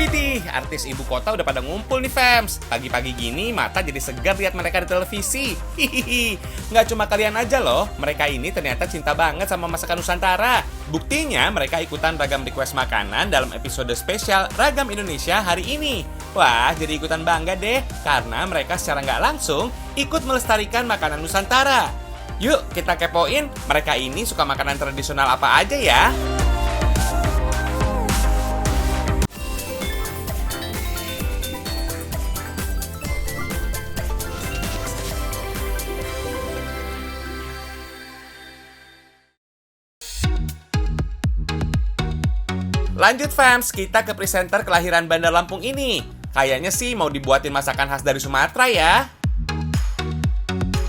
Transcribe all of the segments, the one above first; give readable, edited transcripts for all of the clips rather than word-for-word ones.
Widih, artis ibu kota udah pada ngumpul nih fams. Pagi-pagi gini mata jadi segar lihat mereka di televisi. Hihihi. Nggak cuma kalian aja loh, mereka ini ternyata cinta banget sama masakan Nusantara. Buktinya mereka ikutan ragam request makanan dalam episode spesial Ragam Indonesia hari ini. Wah, jadi ikutan bangga deh, karena mereka secara nggak langsung ikut melestarikan makanan Nusantara. Yuk kita kepoin, mereka ini suka makanan tradisional apa aja ya? Lanjut fams, kita ke presenter kelahiran Bandar Lampung ini. Kayaknya sih mau dibuatin masakan khas dari Sumatera ya.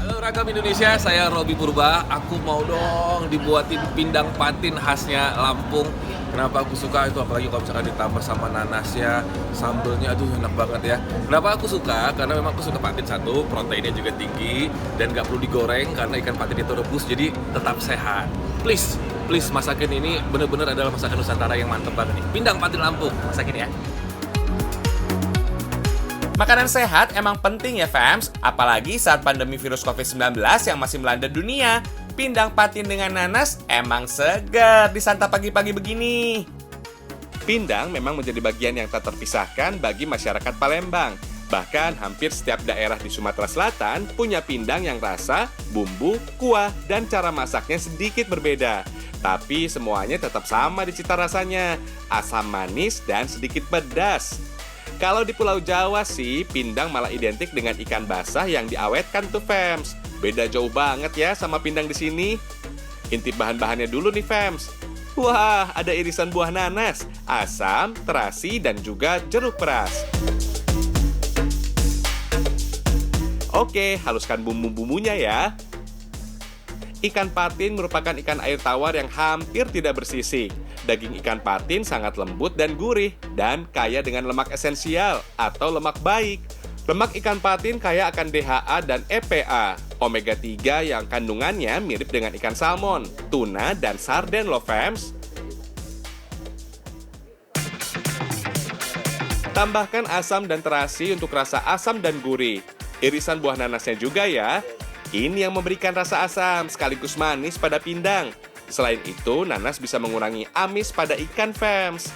Halo Ragam Indonesia, saya Robi Purba. Aku mau dong dibuatin pindang patin khasnya Lampung. Kenapa aku suka itu, apalagi kalau misalkan ditambah sama nanasnya, sambelnya, aduh enak banget ya. Kenapa aku suka? Karena memang aku suka patin, satu, proteinnya juga tinggi, dan gak perlu digoreng karena ikan patin itu rebus, jadi tetap sehat. Please masakin ini bener-bener adalah masakan Nusantara yang mantep banget nih. Pindang patin Lampung, masakin ya. Makanan sehat emang penting ya fams, apalagi saat pandemi virus COVID-19 yang masih melanda dunia. Pindang patin dengan nanas emang segar disantap pagi-pagi begini. Pindang memang menjadi bagian yang tak terpisahkan bagi masyarakat Palembang. Bahkan hampir setiap daerah di Sumatera Selatan punya pindang yang rasa, bumbu, kuah, dan cara masaknya sedikit berbeda. Tapi semuanya tetap sama di cita rasanya, asam manis dan sedikit pedas. Kalau di Pulau Jawa sih, pindang malah identik dengan ikan basah yang diawetkan tuh fams. Beda jauh banget ya sama pindang di sini. Intip bahan-bahannya dulu nih fams. Wah, ada irisan buah nanas, asam, terasi, dan juga jeruk peras. Oke, haluskan bumbu-bumbunya ya. Ikan patin merupakan ikan air tawar yang hampir tidak bersisik. Daging ikan patin sangat lembut dan gurih, dan kaya dengan lemak esensial atau lemak baik. Lemak ikan patin kaya akan DHA dan EPA, omega 3 yang kandungannya mirip dengan ikan salmon, tuna, dan sarden loh fams. Tambahkan asam dan terasi untuk rasa asam dan gurih. Irisan buah nanasnya juga ya. Ini yang memberikan rasa asam sekaligus manis pada pindang. Selain itu, nanas bisa mengurangi amis pada ikan fams.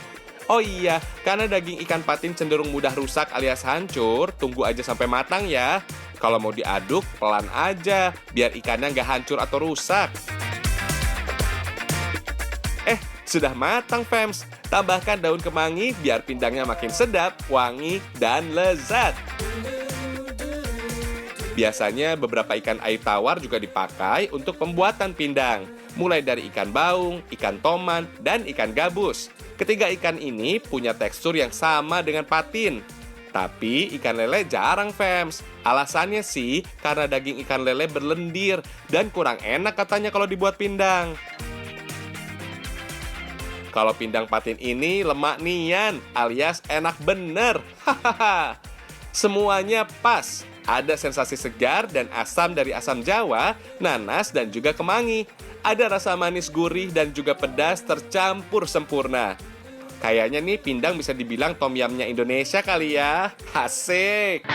Oh iya, karena daging ikan patin cenderung mudah rusak alias hancur, tunggu aja sampai matang ya. Kalau mau diaduk, pelan aja, biar ikannya nggak hancur atau rusak. Sudah matang fams. Tambahkan daun kemangi biar pindangnya makin sedap, wangi, dan lezat. Biasanya beberapa ikan air tawar juga dipakai untuk pembuatan pindang, mulai dari ikan baung, ikan toman, dan ikan gabus. Ketiga ikan ini punya tekstur yang sama dengan patin. Tapi ikan lele jarang fams. Alasannya sih karena daging ikan lele berlendir dan kurang enak katanya kalau dibuat pindang. Kalau pindang patin ini lemak nian alias enak bener. Hahaha. Semuanya pas. Ada sensasi segar dan asam dari asam jawa, nanas, dan juga kemangi. Ada rasa manis gurih dan juga pedas tercampur sempurna. Kayaknya nih pindang bisa dibilang tom yumnya Indonesia kali ya. Asik!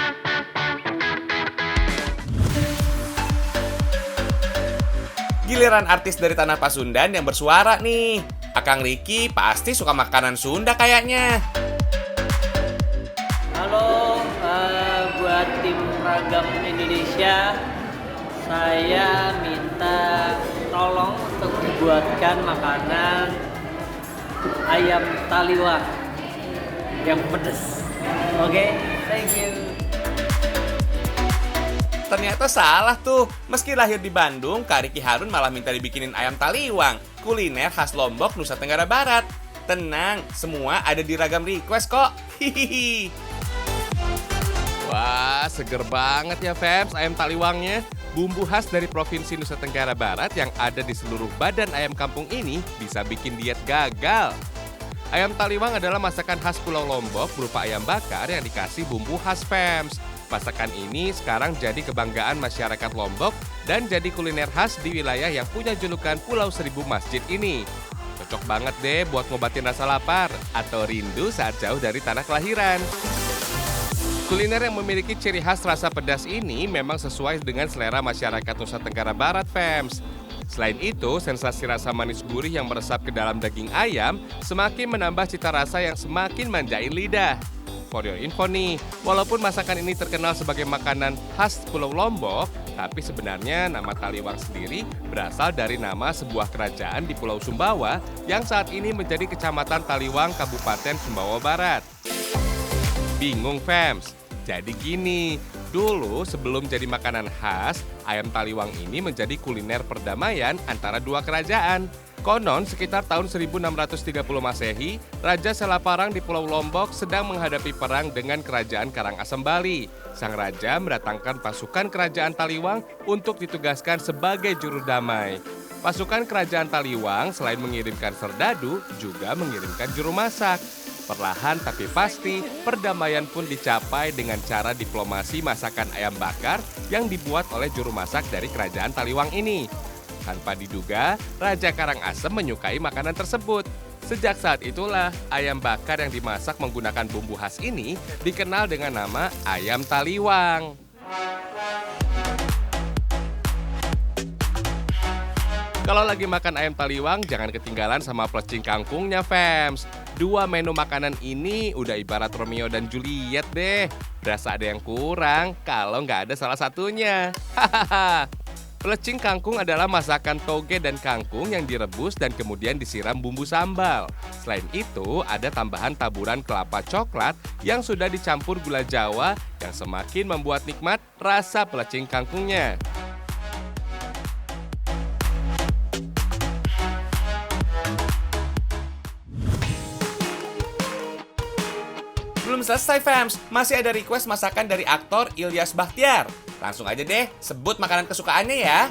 Giliran artis dari Tanah Pasundan yang bersuara nih. Akang Riki pasti suka makanan Sunda kayaknya. Halo, buat tim Ragam Indonesia, saya minta tolong untuk dibuatkan makanan ayam taliwang yang pedas. Oke, thank you. Ternyata salah tuh. Meski lahir di Bandung, Kak Ricky Harun malah minta dibikinin ayam taliwang, kuliner khas Lombok, Nusa Tenggara Barat. Tenang, semua ada di Ragam Request kok. Hihihi. Wah, seger banget ya fams ayam taliwangnya. Bumbu khas dari Provinsi Nusa Tenggara Barat yang ada di seluruh badan ayam kampung ini bisa bikin diet gagal. Ayam taliwang adalah masakan khas Pulau Lombok berupa ayam bakar yang dikasih bumbu khas fams. Masakan ini sekarang jadi kebanggaan masyarakat Lombok dan jadi kuliner khas di wilayah yang punya julukan Pulau Seribu Masjid ini. Cocok banget deh buat ngobatin rasa lapar atau rindu saat jauh dari tanah kelahiran. Kuliner yang memiliki ciri khas rasa pedas ini memang sesuai dengan selera masyarakat Nusa Tenggara Barat, fams. Selain itu, sensasi rasa manis gurih yang meresap ke dalam daging ayam semakin menambah cita rasa yang semakin manjain lidah. For your info nih, walaupun masakan ini terkenal sebagai makanan khas Pulau Lombok, tapi sebenarnya nama Taliwang sendiri berasal dari nama sebuah kerajaan di Pulau Sumbawa yang saat ini menjadi Kecamatan Taliwang, Kabupaten Sumbawa Barat. Bingung, fams? Jadi gini, dulu sebelum jadi makanan khas, ayam taliwang ini menjadi kuliner perdamaian antara dua kerajaan. Konon sekitar tahun 1630 Masehi, Raja Selaparang di Pulau Lombok sedang menghadapi perang dengan Kerajaan Karangasem Bali. Sang raja mendatangkan pasukan Kerajaan Taliwang untuk ditugaskan sebagai juru damai. Pasukan Kerajaan Taliwang selain mengirimkan serdadu, juga mengirimkan juru masak. Perlahan tapi pasti, perdamaian pun dicapai dengan cara diplomasi masakan ayam bakar yang dibuat oleh juru masak dari Kerajaan Taliwang ini. Tanpa diduga, Raja Karangasem menyukai makanan tersebut. Sejak saat itulah, ayam bakar yang dimasak menggunakan bumbu khas ini dikenal dengan nama ayam taliwang. Kalau lagi makan ayam taliwang, jangan ketinggalan sama plecing kangkungnya, fams. Dua menu makanan ini udah ibarat Romeo dan Juliet deh. Berasa ada yang kurang kalau nggak ada salah satunya. Hahaha. Plecing kangkung adalah masakan toge dan kangkung yang direbus dan kemudian disiram bumbu sambal. Selain itu, ada tambahan taburan kelapa coklat yang sudah dicampur gula Jawa yang semakin membuat nikmat rasa plecing kangkungnya. Belum selesai, fams. Masih ada request masakan dari aktor Ilyas Bachtiar. Langsung aja deh, sebut makanan kesukaannya ya.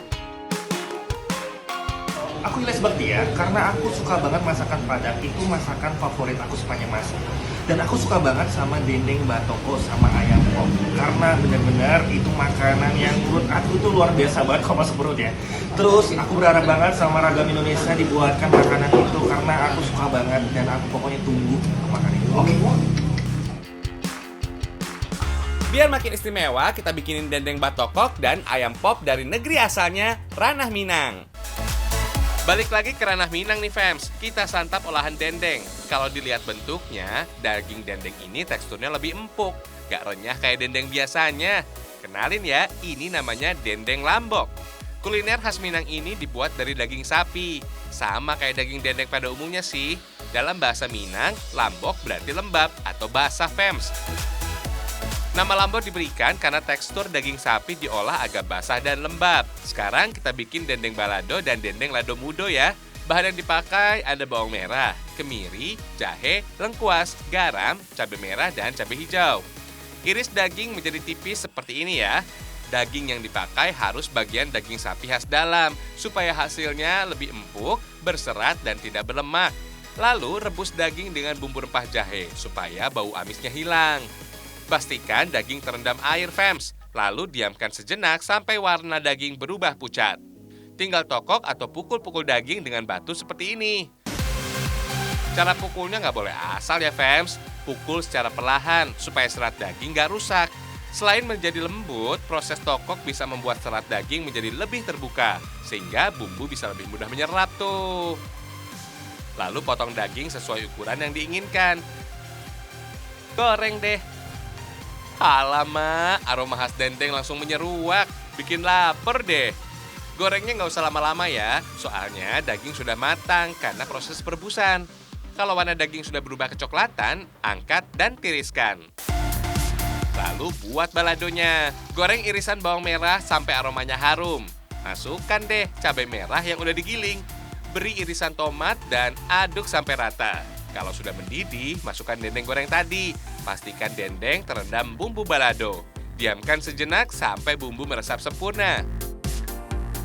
Aku Ilyas Bachtiar karena aku suka banget masakan Padang. Itu masakan favorit aku sepanjang masa. Dan aku suka banget sama dendeng batoko sama ayam pop. Karena benar-benar itu makanan yang menurut aku tuh luar biasa banget kalau masuk perut ya. Terus aku berharap banget sama Ragam Indonesia dibuatkan makanan itu karena aku suka banget dan aku pokoknya tunggu untuk makan itu. Oke. Biar makin istimewa, kita bikinin dendeng batokok dan ayam pop dari negeri asalnya, Ranah Minang. Balik lagi ke ranah Minang nih, fams. Kita santap olahan dendeng. Kalau dilihat bentuknya, daging dendeng ini teksturnya lebih empuk. Gak renyah kayak dendeng biasanya. Kenalin ya, ini namanya dendeng lambok. Kuliner khas Minang ini dibuat dari daging sapi. Sama kayak daging dendeng pada umumnya sih. Dalam bahasa Minang, lambok berarti lembab atau basah, fams. Nama lambok diberikan karena tekstur daging sapi diolah agak basah dan lembab. Sekarang kita bikin dendeng balado dan dendeng lado mudo ya. Bahan yang dipakai ada bawang merah, kemiri, jahe, lengkuas, garam, cabai merah, dan cabai hijau. Iris daging menjadi tipis seperti ini ya. Daging yang dipakai harus bagian daging sapi khas dalam, supaya hasilnya lebih empuk, berserat, dan tidak berlemak. Lalu rebus daging dengan bumbu rempah jahe, supaya bau amisnya hilang. Pastikan daging terendam air, fams. Lalu diamkan sejenak sampai warna daging berubah pucat. Tinggal tokok atau pukul-pukul daging dengan batu seperti ini. Cara pukulnya nggak boleh asal ya, fams. Pukul secara perlahan supaya serat daging nggak rusak. Selain menjadi lembut, proses tokok bisa membuat serat daging menjadi lebih terbuka. Sehingga bumbu bisa lebih mudah menyerap tuh. Lalu potong daging sesuai ukuran yang diinginkan. Goreng deh. Alamak, aroma khas dendeng langsung menyeruak. Bikin lapar deh. Gorengnya nggak usah lama-lama ya, soalnya daging sudah matang karena proses perebusan. Kalau warna daging sudah berubah kecoklatan, angkat dan tiriskan. Lalu buat baladonya. Goreng irisan bawang merah sampai aromanya harum. Masukkan deh cabai merah yang udah digiling. Beri irisan tomat dan aduk sampai rata. Kalau sudah mendidih, masukkan dendeng goreng tadi. Pastikan dendeng terendam bumbu balado. Diamkan sejenak sampai bumbu meresap sempurna.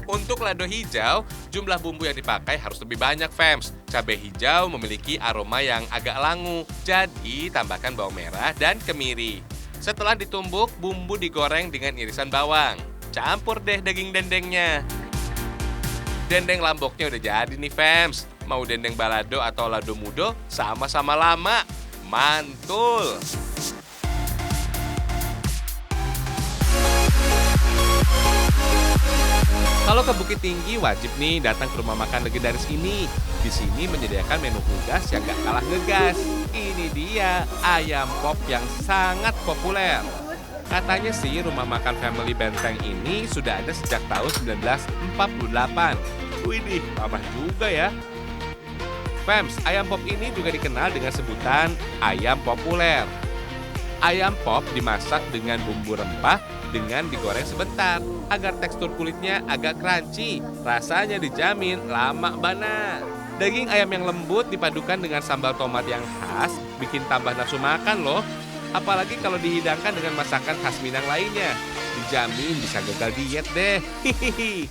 Untuk lado hijau, jumlah bumbu yang dipakai harus lebih banyak, fams. Cabai hijau memiliki aroma yang agak langu, jadi tambahkan bawang merah dan kemiri. Setelah ditumbuk, bumbu digoreng dengan irisan bawang. Campur deh daging dendengnya. Dendeng lamboknya udah jadi nih, fams. Mau dendeng balado atau lado mudo, sama-sama lama. Mantul! Kalau ke Bukit Tinggi, wajib nih datang ke rumah makan legendaris ini. Di sini menyediakan menu unggas yang gak kalah ngegas. Ini dia, ayam pop yang sangat populer. Katanya sih rumah makan Family Benteng ini sudah ada sejak tahun 1948. Widih, lama juga ya. Fams, ayam pop ini juga dikenal dengan sebutan ayam populer. Ayam pop dimasak dengan bumbu rempah dengan digoreng sebentar agar tekstur kulitnya agak crunchy. Rasanya dijamin lama banget. Daging ayam yang lembut dipadukan dengan sambal tomat yang khas bikin tambah nafsu makan loh. Apalagi kalau dihidangkan dengan masakan khas Minang lainnya. Dijamin bisa gagal diet deh. Hihihi.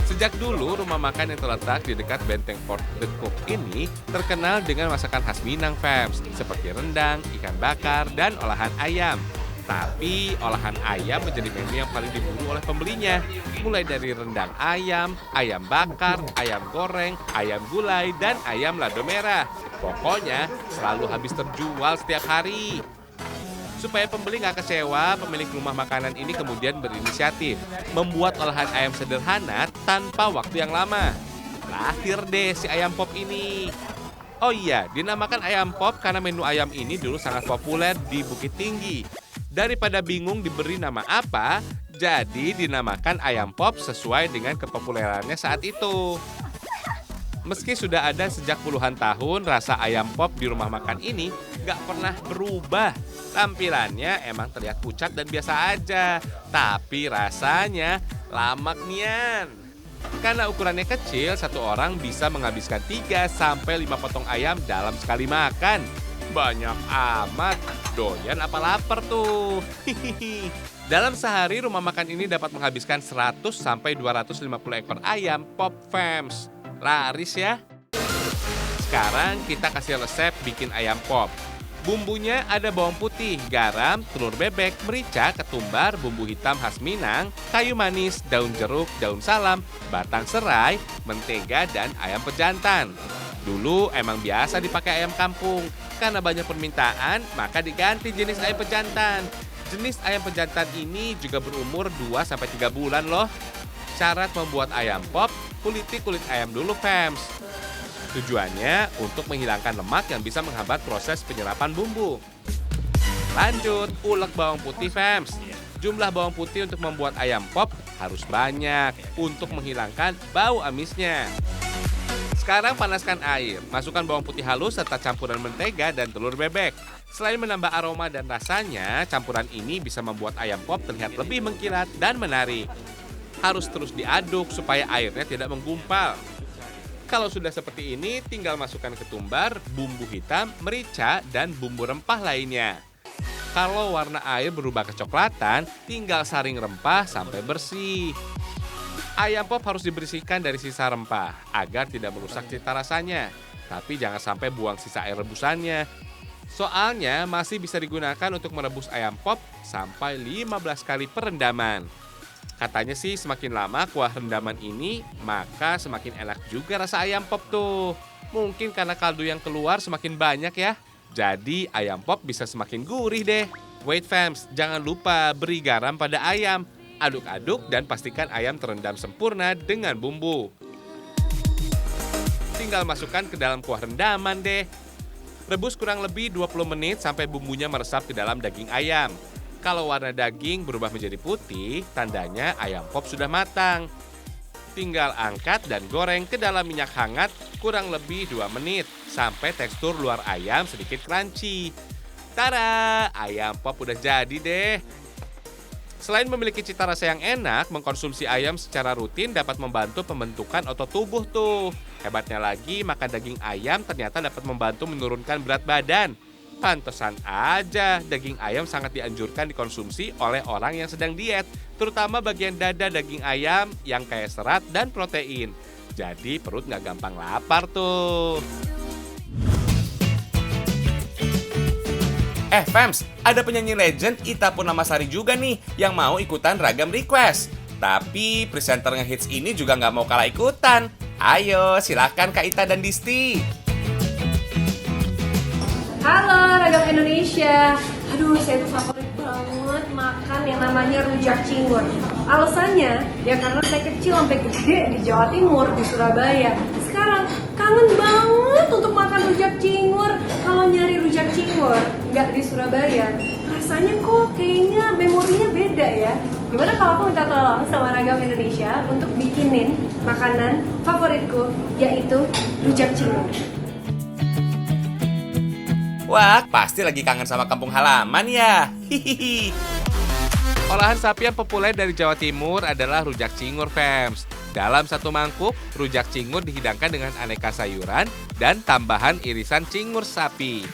Sejak dulu, rumah makan yang terletak di dekat Benteng Fort The Cook ini terkenal dengan masakan khas Minang, Fams, seperti rendang, ikan bakar, dan olahan ayam. Tapi olahan ayam menjadi menu yang paling diburu oleh pembelinya. Mulai dari rendang ayam, ayam bakar, ayam goreng, ayam gulai, dan ayam lado merah. Pokoknya selalu habis terjual setiap hari. Supaya pembeli nggak kecewa, pemilik rumah makanan ini kemudian berinisiatif membuat olahan ayam sederhana tanpa waktu yang lama. Lahir deh si ayam pop ini. Oh iya, dinamakan ayam pop karena menu ayam ini dulu sangat populer di Bukit Tinggi. Daripada bingung diberi nama apa, jadi dinamakan ayam pop sesuai dengan kepopulerannya saat itu. Meski sudah ada sejak puluhan tahun, rasa ayam pop di rumah makan ini gak pernah berubah. Tampilannya emang terlihat pucat dan biasa aja, tapi rasanya lamak nian. Karena ukurannya kecil, satu orang bisa menghabiskan 3-5 potong ayam dalam sekali makan. Banyak amat, doyan apa lapar tuh. Dalam sehari, rumah makan ini dapat menghabiskan 100-250 ekor ayam pop, Fams. Laris ya. Sekarang kita kasih resep bikin ayam pop. Bumbunya ada bawang putih, garam, telur bebek, merica, ketumbar, bumbu hitam khas Minang, kayu manis, daun jeruk, daun salam, batang serai, mentega, dan ayam pejantan. Dulu emang biasa dipakai ayam kampung. Karena banyak permintaan, maka diganti jenis ayam pejantan. Jenis ayam pejantan ini juga berumur 2-3 bulan loh. Syarat membuat ayam pop, kuliti kulit ayam dulu, Fams. Tujuannya untuk menghilangkan lemak yang bisa menghambat proses penyerapan bumbu. Lanjut, ulek bawang putih, Fams. Jumlah bawang putih untuk membuat ayam pop harus banyak untuk menghilangkan bau amisnya. Sekarang panaskan air, masukkan bawang putih halus serta campuran mentega dan telur bebek. Selain menambah aroma dan rasanya, campuran ini bisa membuat ayam pop terlihat lebih mengkilat dan menarik. Harus terus diaduk supaya airnya tidak menggumpal. Kalau sudah seperti ini, tinggal masukkan ketumbar, bumbu hitam, merica, dan bumbu rempah lainnya. Kalau warna air berubah kecoklatan, tinggal saring rempah sampai bersih. Ayam pop harus dibersihkan dari sisa rempah agar tidak merusak cita rasanya. Tapi jangan sampai buang sisa air rebusannya. Soalnya masih bisa digunakan untuk merebus ayam pop sampai 15 kali perendaman. Katanya sih semakin lama kuah rendaman ini, maka semakin enak juga rasa ayam pop tuh. Mungkin karena kaldu yang keluar semakin banyak ya. Jadi ayam pop bisa semakin gurih deh. Wait, Fams, jangan lupa beri garam pada ayam. Aduk-aduk dan pastikan ayam terendam sempurna dengan bumbu. Tinggal masukkan ke dalam kuah rendaman deh. Rebus kurang lebih 20 menit sampai bumbunya meresap ke dalam daging ayam. Kalau warna daging berubah menjadi putih, tandanya ayam pop sudah matang. Tinggal angkat dan goreng ke dalam minyak hangat kurang lebih 2 menit sampai tekstur luar ayam sedikit crunchy. Tada, ayam pop udah jadi deh. Selain memiliki cita rasa yang enak, mengkonsumsi ayam secara rutin dapat membantu pembentukan otot tubuh tuh. Hebatnya lagi, makan daging ayam ternyata dapat membantu menurunkan berat badan. Pantesan aja daging ayam sangat dianjurkan dikonsumsi oleh orang yang sedang diet, terutama bagian dada daging ayam yang kaya serat dan protein. Jadi perut nggak gampang lapar tuh. Fams, ada penyanyi legend Ita Purnamasari juga nih yang mau ikutan ragam request. Tapi presenter ngehits ini juga nggak mau kalah ikutan. Ayo, silakan Kak Ita dan Disti. Halo Ragam Indonesia. Aduh, saya tuh favorit banget makan yang namanya rujak cingur. Alasannya ya karena saya kecil sampai gede di Jawa Timur, di Surabaya. Sekarang kangen banget untuk makan rujak cingur. Kalau nyari rujak cingur nggak di Surabaya, rasanya kok kayaknya memorinya beda ya. Gimana kalau aku minta tolong sama Ragam Indonesia untuk bikinin makanan favoritku, yaitu rujak cingur. Wah, pasti lagi kangen sama kampung halaman ya. Hihihi. Olahan sapi yang populer dari Jawa Timur adalah rujak cingur, fams. Dalam satu mangkuk, rujak cingur dihidangkan dengan aneka sayuran dan tambahan irisan cingur sapi.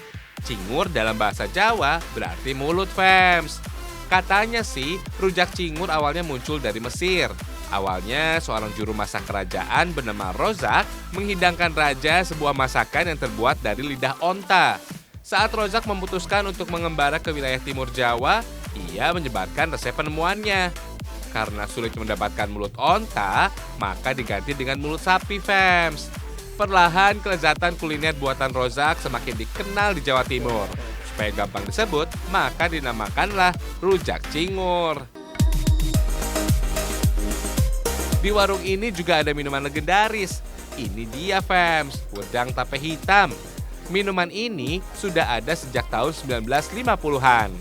Cingur dalam bahasa Jawa berarti mulut, fams. Katanya sih, rujak cingur awalnya muncul dari Mesir. Awalnya, seorang juru masak kerajaan bernama Rozak menghidangkan raja sebuah masakan yang terbuat dari lidah onta. Saat Rozak memutuskan untuk mengembara ke wilayah timur Jawa, ia menyebarkan resep penemuannya. Karena sulit mendapatkan mulut onta, maka diganti dengan mulut sapi, fams. Perlahan, kelezatan kuliner buatan Rozak semakin dikenal di Jawa Timur. Supaya gampang disebut, maka dinamakanlah rujak cingur. Di warung ini juga ada minuman legendaris. Ini dia, fams, wedang tape hitam. Minuman ini sudah ada sejak tahun 1950-an.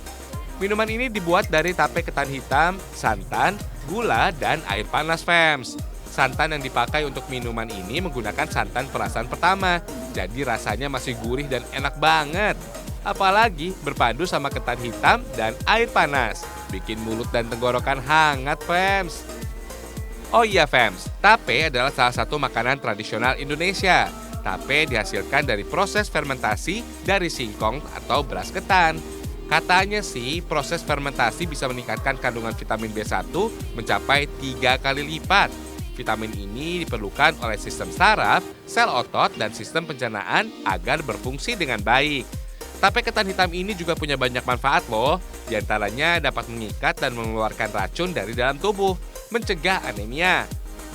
Minuman ini dibuat dari tape ketan hitam, santan, gula, dan air panas, fams. Santan yang dipakai untuk minuman ini menggunakan santan perasan pertama. Jadi rasanya masih gurih dan enak banget. Apalagi berpadu sama ketan hitam dan air panas. Bikin mulut dan tenggorokan hangat, fams. Oh iya, fams, tape adalah salah satu makanan tradisional Indonesia. Tape dihasilkan dari proses fermentasi dari singkong atau beras ketan. Katanya sih, proses fermentasi bisa meningkatkan kandungan vitamin B1 mencapai 3 kali lipat. Vitamin ini diperlukan oleh sistem saraf, sel otot, dan sistem pencernaan agar berfungsi dengan baik. Tape ketan hitam ini juga punya banyak manfaat loh. Di antaranya dapat mengikat dan mengeluarkan racun dari dalam tubuh, mencegah anemia.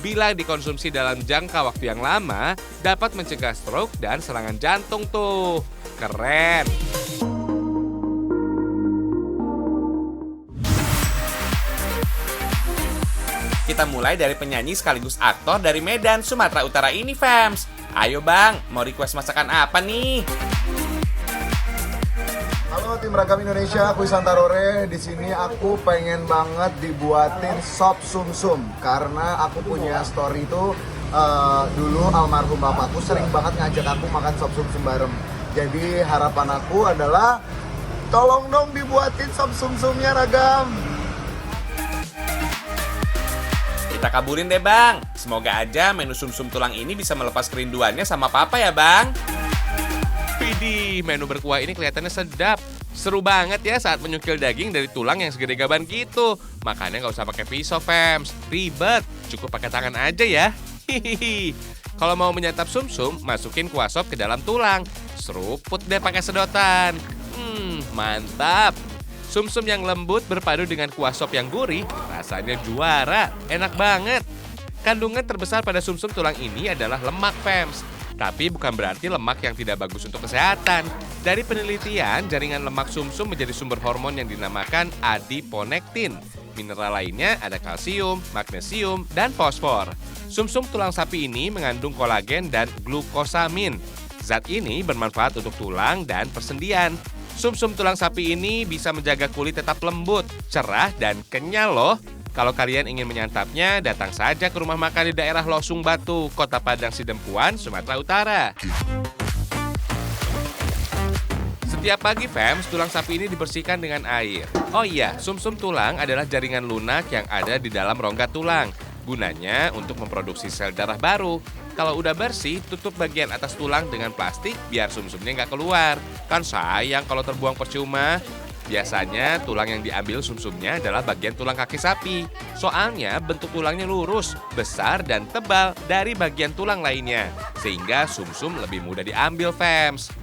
Bila dikonsumsi dalam jangka waktu yang lama, dapat mencegah stroke dan serangan jantung tuh. Keren! Kita mulai dari penyanyi sekaligus aktor dari Medan, Sumatera Utara ini, fams. Ayo bang, mau request masakan apa nih? Halo tim Ragam Indonesia, aku Santarore. Di sini aku pengen banget dibuatin sop sumsum karena aku punya story itu dulu almarhum bapakku sering banget ngajak aku makan sop sumsum bareng. Jadi harapan aku adalah tolong dong dibuatin sop sumsumnya, Ragam. Kita kabulin deh bang. Semoga aja menu sumsum tulang ini bisa melepas kerinduannya sama papa ya bang. Widih, menu berkuah ini kelihatannya sedap. Seru banget ya saat menyukil daging dari tulang yang segede gaban gitu. Makanya nggak usah pakai pisau, fams. Ribet, cukup pakai tangan aja ya. Hihihi. Kalau mau menyantap sumsum, masukin kuah sop ke dalam tulang. Seruput deh pakai sedotan. Mantap. Sumsum yang lembut berpadu dengan kuah sop yang gurih, rasanya juara. Enak banget. Kandungan terbesar pada sumsum tulang ini adalah lemak, fams. Tapi bukan berarti lemak yang tidak bagus untuk kesehatan. Dari penelitian, jaringan lemak sumsum menjadi sumber hormon yang dinamakan adiponektin. Mineral lainnya ada kalsium, magnesium, dan fosfor. Sumsum tulang sapi ini mengandung kolagen dan glukosamin. Zat ini bermanfaat untuk tulang dan persendian. Sumsum tulang sapi ini bisa menjaga kulit tetap lembut, cerah, dan kenyal loh. Kalau kalian ingin menyantapnya, datang saja ke rumah makan di daerah Losung Batu, Kota Padang Sidempuan, Sumatera Utara. Setiap pagi, fams, tulang sapi ini dibersihkan dengan air. Oh iya, sumsum tulang adalah jaringan lunak yang ada di dalam rongga tulang. Gunanya untuk memproduksi sel darah baru. Kalau udah bersih, tutup bagian atas tulang dengan plastik biar sumsumnya nggak keluar. Kan sayang kalau terbuang percuma. Biasanya tulang yang diambil sumsumnya adalah bagian tulang kaki sapi. Soalnya bentuk tulangnya lurus, besar, dan tebal dari bagian tulang lainnya. Sehingga sumsum lebih mudah diambil, fams.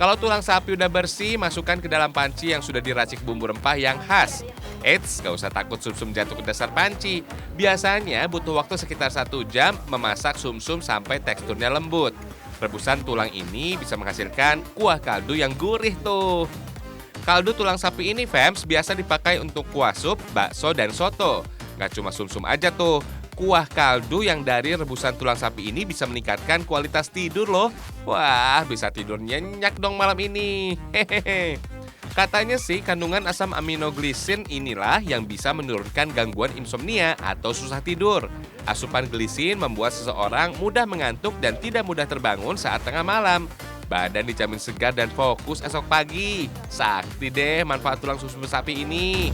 Kalau tulang sapi udah bersih, masukkan ke dalam panci yang sudah diracik bumbu rempah yang khas. Eits, gak usah takut sumsum jatuh ke dasar panci. Biasanya butuh waktu sekitar 1 jam memasak sumsum sampai teksturnya lembut. Rebusan tulang ini bisa menghasilkan kuah kaldu yang gurih tuh. Kaldu tulang sapi ini, fams, biasa dipakai untuk kuah sup, bakso, dan soto. Gak cuma sumsum aja tuh. Kuah kaldu yang dari rebusan tulang sapi ini bisa meningkatkan kualitas tidur loh. Wah, bisa tidur nyenyak dong malam ini. Hehehe. Katanya sih kandungan asam aminoglisin inilah yang bisa menurunkan gangguan insomnia atau susah tidur. Asupan glisin membuat seseorang mudah mengantuk dan tidak mudah terbangun saat tengah malam. Badan dijamin segar dan fokus esok pagi. Sakti deh manfaat tulang susu sapi ini.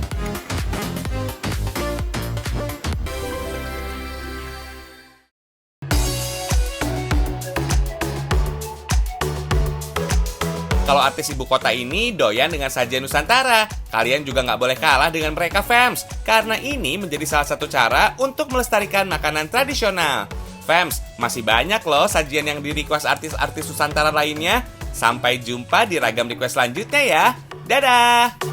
Kalau artis ibu kota ini doyan dengan sajian Nusantara, kalian juga nggak boleh kalah dengan mereka, fams. Karena ini menjadi salah satu cara untuk melestarikan makanan tradisional. Fams, masih banyak loh sajian yang di-request artis-artis Nusantara lainnya. Sampai jumpa di ragam request selanjutnya ya. Dadah!